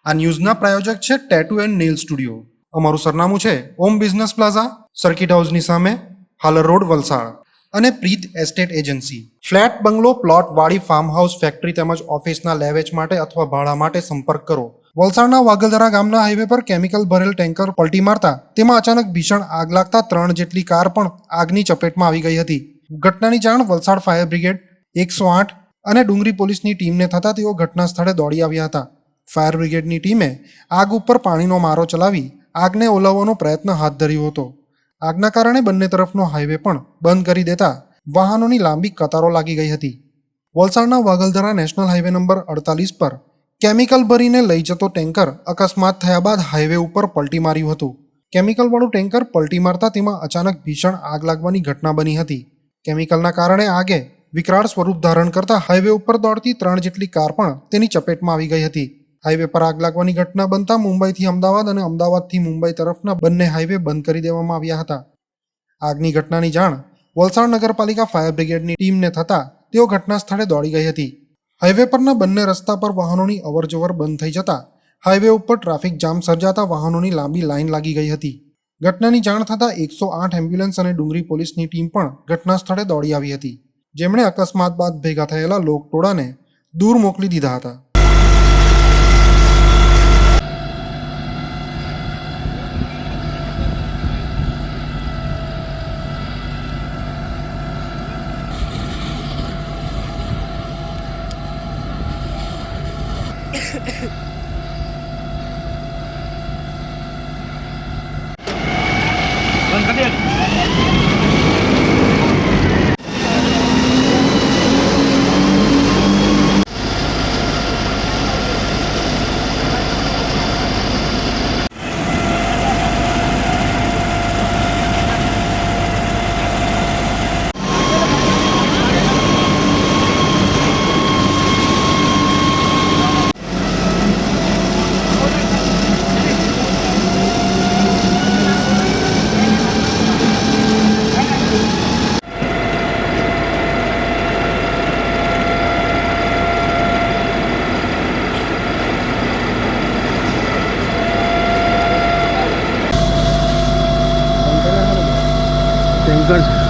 આ ન્યૂઝના પ્રાયોજક છે tattoo and nail studio. અમારું સરનામું છે ઓમ બિઝનેસ પ્લાઝા, સર્કિટ હાઉસની સામે, હાલર રોડ, વલસાડ. અને પ્રીત એસ્ટેટ એજન્સી. ફ્લેટ, બંગલો, પ્લોટ, વાડી, ફાર્મ હાઉસ, ફેક્ટરી તેમજ ઓફિસના લે વેચ માટે અથવા ભાડા માટે સંપર્ક કરો. વલસાડના વાગલધરા ગામના હાઈવે પર કેમિકલ ભરેલ ટેન્કર પલટી મારતા તેમાં અચાનક ભીષણ આગ લાગતા 3 જેટલી કાર પણ આગની ચપેટમાં આવી ગઈ હતી. ઘટનાની જાણ વલસાડ ફાયર બ્રિગેડ, 108 અને ડુંગરી પોલીસની ટીમને થતાં તેઓ ઘટના સ્થળે દોડી આવ્યા હતા. ફાયર બ્રિગેડની ટીમે આગ ઉપર પાણીનો મારો ચલાવી આગને ઓલવવાનો પ્રયત્ન હાથ ધર્યો હતો. આગના કારણે બંને તરફનો હાઈવે પણ બંધ કરી દેતા વાહનોની લાંબી કતારો લાગી ગઈ હતી. વલસાડના વાગલધરા નેશનલ હાઈવે નંબર 48 પર કેમિકલ ભરીને લઈ જતો ટેન્કર અકસ્માત થયા બાદ હાઈવે ઉપર પલટી માર્યું હતું. કેમિકલવાળું ટેન્કર પલટી મારતા તેમાં અચાનક ભીષણ આગ લાગવાની ઘટના બની હતી. કેમિકલના કારણે આગે વિકરાળ સ્વરૂપ ધારણ કરતા હાઈવે ઉપર દોડતી 3 જેટલી કાર પણ તેની ચપેટમાં આવી ગઈ હતી. હાઈવે પર આગ લાગવાની ઘટના બનતા મુંબઈથી અમદાવાદ અને અમદાવાદથી મુંબઈ તરફના બંને હાઈવે બંધ કરી દેવામાં આવ્યા હતા. આગની ઘટનાની જાણ વલસાડ નગરપાલિકા ફાયર બ્રિગેડની ટીમને થતાં તેઓ ઘટના સ્થળે દોડી ગઈ હતી. હાઈવે પરના બંને રસ્તા પર વાહનોની અવરજવર બંધ થઈ જતા હાઈવે ઉપર ટ્રાફિક જામ સર્જાતા વાહનોની લાંબી લાઈન લાગી ગઈ હતી. ઘટનાની જાણ થતાં 108 એમ્બ્યુલન્સ અને ડુંગરી પોલીસની ટીમ પણ ઘટના સ્થળે દોડી આવી હતી, જેમણે અકસ્માત બાદ ભેગા થયેલા લોકટોળાને દૂર મોકલી દીધા હતા. બંધ કરી દે. ટેન્કર